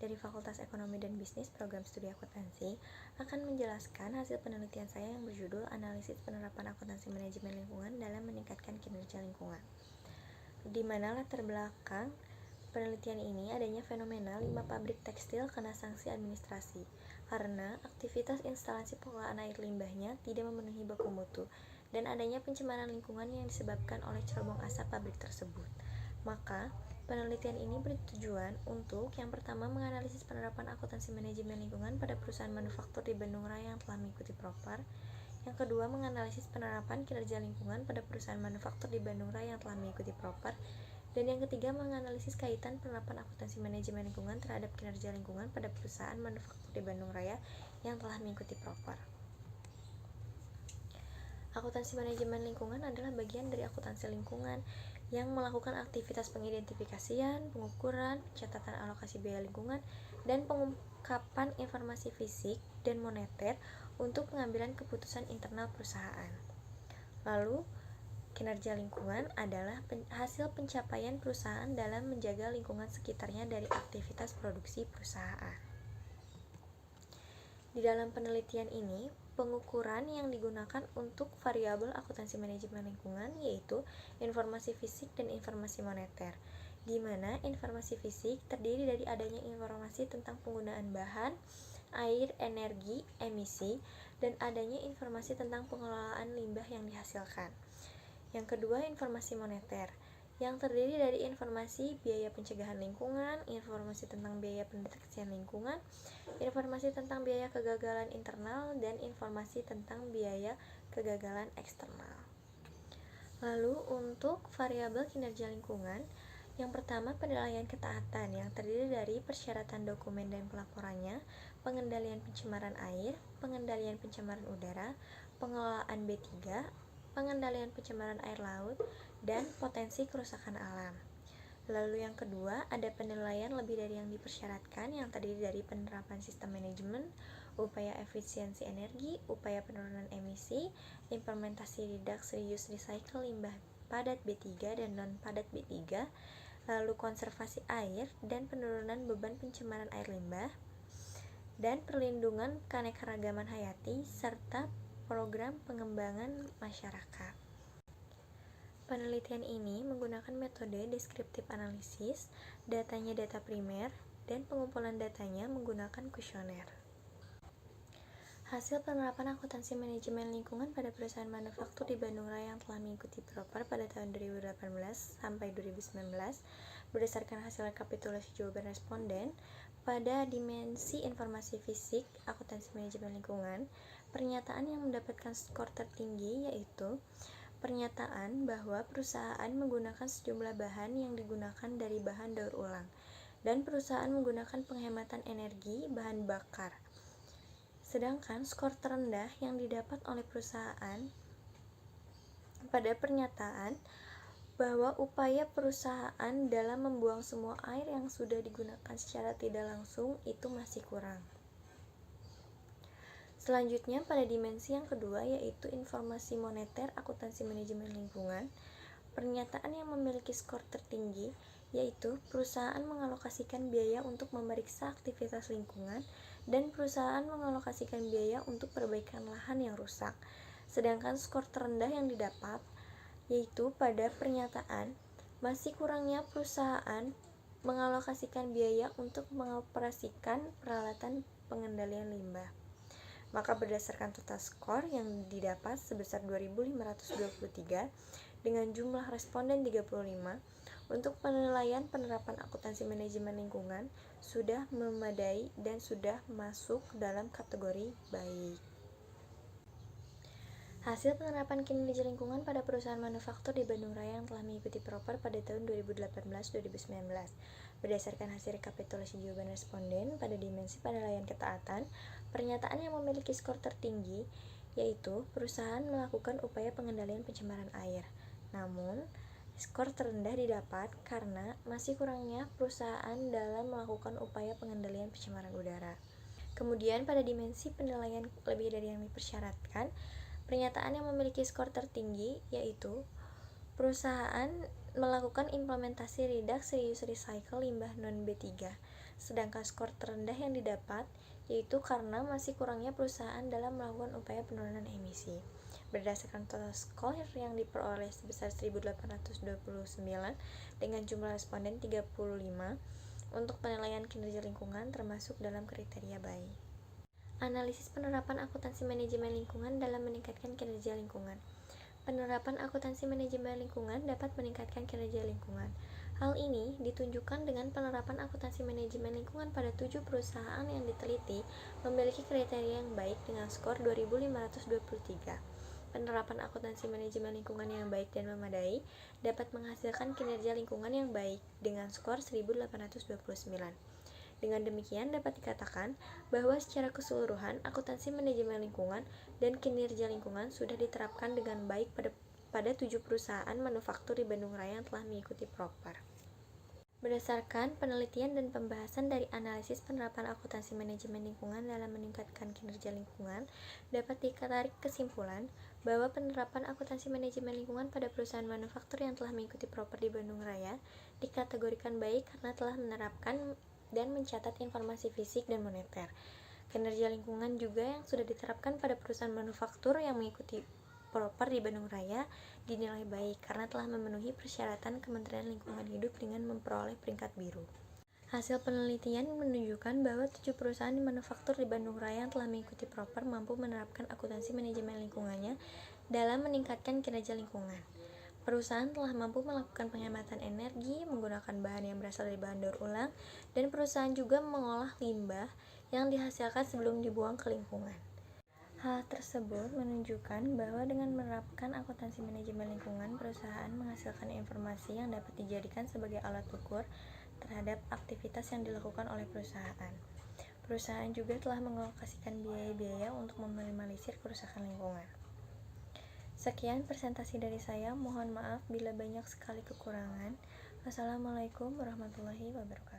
dari Fakultas Ekonomi dan Bisnis Program Studi Akuntansi akan menjelaskan hasil penelitian saya yang berjudul Analisis Penerapan Akuntansi Manajemen Lingkungan dalam Meningkatkan Kinerja Lingkungan, di mana latar belakang penelitian ini adanya fenomena 5 pabrik tekstil kena sanksi administrasi karena aktivitas instalasi pengolahan air limbahnya tidak memenuhi baku mutu dan adanya pencemaran lingkungan yang disebabkan oleh cerobong asap pabrik tersebut. Maka, penelitian ini bertujuan untuk yang pertama menganalisis penerapan akuntansi manajemen lingkungan pada perusahaan manufaktur di Bandung Raya yang telah mengikuti Propar. Yang kedua, menganalisis penerapan kinerja lingkungan pada perusahaan manufaktur di Bandung Raya yang telah mengikuti Propar. Dan yang ketiga, menganalisis kaitan penerapan akuntansi manajemen lingkungan terhadap kinerja lingkungan pada perusahaan manufaktur di Bandung Raya yang telah mengikuti Propar. Akuntansi manajemen lingkungan adalah bagian dari akuntansi lingkungan yang melakukan aktivitas pengidentifikasian, pengukuran, pencatatan alokasi biaya lingkungan, dan pengungkapan informasi fisik dan moneter untuk pengambilan keputusan internal perusahaan. Lalu, kinerja lingkungan adalah hasil pencapaian perusahaan dalam menjaga lingkungan sekitarnya dari aktivitas produksi perusahaan. Di dalam penelitian ini, pengukuran yang digunakan untuk variabel akuntansi manajemen lingkungan yaitu informasi fisik dan informasi moneter, di mana informasi fisik terdiri dari adanya informasi tentang penggunaan bahan, air, energi, emisi, dan adanya informasi tentang pengelolaan limbah yang dihasilkan. Yang kedua, informasi moneter, yang terdiri dari informasi biaya pencegahan lingkungan, informasi tentang biaya pendeteksian lingkungan, informasi tentang biaya kegagalan internal, dan informasi tentang biaya kegagalan eksternal. Lalu untuk variabel kinerja lingkungan, yang pertama penilaian ketaatan yang terdiri dari persyaratan dokumen dan pelaporannya, pengendalian pencemaran air, pengendalian pencemaran udara, pengelolaan B3, pengendalian pencemaran air laut, dan potensi kerusakan alam. Lalu yang kedua, ada penilaian lebih dari yang dipersyaratkan yang terdiri dari penerapan sistem manajemen, upaya efisiensi energi, upaya penurunan emisi, implementasi reduce reuse recycle limbah padat B3 dan non-padat B3, lalu konservasi air dan penurunan beban pencemaran air limbah, dan perlindungan keanekaragaman hayati, serta program pengembangan masyarakat. Penelitian ini menggunakan metode deskriptif analisis, datanya data primer, dan pengumpulan datanya menggunakan kuesioner. Hasil penerapan akuntansi manajemen lingkungan pada perusahaan manufaktur di Bandung Raya yang telah mengikuti Propar pada tahun 2018 sampai 2019 berdasarkan hasil rekapitulasi jawaban responden pada dimensi informasi fisik akuntansi manajemen lingkungan. Pernyataan yang mendapatkan skor tertinggi yaitu pernyataan bahwa perusahaan menggunakan sejumlah bahan yang digunakan dari bahan daur ulang dan perusahaan menggunakan penghematan energi bahan bakar. Sedangkan skor terendah yang didapat oleh perusahaan pada pernyataan bahwa upaya perusahaan dalam membuang semua air yang sudah digunakan secara tidak langsung itu masih kurang. Selanjutnya pada dimensi yang kedua yaitu informasi moneter akuntansi manajemen lingkungan, pernyataan yang memiliki skor tertinggi yaitu perusahaan mengalokasikan biaya untuk memeriksa aktivitas lingkungan dan perusahaan mengalokasikan biaya untuk perbaikan lahan yang rusak. Sedangkan skor terendah yang didapat yaitu pada pernyataan masih kurangnya perusahaan mengalokasikan biaya untuk mengoperasikan peralatan pengendalian limbah. Maka berdasarkan total skor yang didapat sebesar 2.523 dengan jumlah responden 35, untuk penilaian penerapan akuntansi manajemen lingkungan sudah memadai dan sudah masuk dalam kategori baik. Hasil penerapan kinerja lingkungan pada perusahaan manufaktur di Bandung Raya yang telah mengikuti Propar pada tahun 2018-2019 berdasarkan hasil rekapitulasi jawaban responden pada dimensi penilaian ketaatan, pernyataan yang memiliki skor tertinggi yaitu perusahaan melakukan upaya pengendalian pencemaran air. Namun, skor terendah didapat karena masih kurangnya perusahaan dalam melakukan upaya pengendalian pencemaran udara. Kemudian pada dimensi penilaian lebih dari yang dipersyaratkan, pernyataan yang memiliki skor tertinggi yaitu perusahaan melakukan implementasi reduce reuse recycle limbah non B3. sedangkan skor terendah yang didapat yaitu karena masih kurangnya perusahaan dalam melakukan upaya penurunan emisi. Berdasarkan total skor yang diperoleh sebesar 1.829 dengan jumlah responden 35 untuk penilaian kinerja lingkungan termasuk dalam kriteria baik. Analisis penerapan akuntansi manajemen lingkungan dalam meningkatkan kinerja lingkungan. Penerapan akuntansi manajemen lingkungan dapat meningkatkan kinerja lingkungan. Hal ini ditunjukkan dengan penerapan akuntansi manajemen lingkungan pada 7 perusahaan yang diteliti memiliki kriteria yang baik dengan skor 2.523. Penerapan akuntansi manajemen lingkungan yang baik dan memadai dapat menghasilkan kinerja lingkungan yang baik dengan skor 1.829. Dengan demikian dapat dikatakan bahwa secara keseluruhan akuntansi manajemen lingkungan dan kinerja lingkungan sudah diterapkan dengan baik pada 7 perusahaan manufaktur di Bandung Raya yang telah mengikuti proper. Berdasarkan penelitian dan pembahasan dari analisis penerapan akuntansi manajemen lingkungan dalam meningkatkan kinerja lingkungan, dapat ditarik kesimpulan bahwa penerapan akuntansi manajemen lingkungan pada perusahaan manufaktur yang telah mengikuti proper di Bandung Raya dikategorikan baik karena telah menerapkan dan mencatat informasi fisik dan moneter. Kinerja lingkungan juga yang sudah diterapkan pada perusahaan manufaktur yang mengikuti proper di Bandung Raya dinilai baik karena telah memenuhi persyaratan Kementerian Lingkungan Hidup dengan memperoleh peringkat biru. Hasil penelitian menunjukkan bahwa 7 perusahaan manufaktur di Bandung Raya yang telah mengikuti proper mampu menerapkan akuntansi manajemen lingkungannya dalam meningkatkan kinerja lingkungan. Perusahaan telah mampu melakukan penghematan energi menggunakan bahan yang berasal dari bahan daur ulang, dan perusahaan juga mengolah limbah yang dihasilkan sebelum dibuang ke lingkungan. Hal tersebut menunjukkan bahwa dengan menerapkan akuntansi manajemen lingkungan, perusahaan menghasilkan informasi yang dapat dijadikan sebagai alat ukur terhadap aktivitas yang dilakukan oleh perusahaan. Perusahaan juga telah mengalokasikan biaya-biaya untuk meminimalisir kerusakan lingkungan. Sekian presentasi dari saya, mohon maaf bila banyak sekali kekurangan. Wassalamualaikum warahmatullahi wabarakatuh.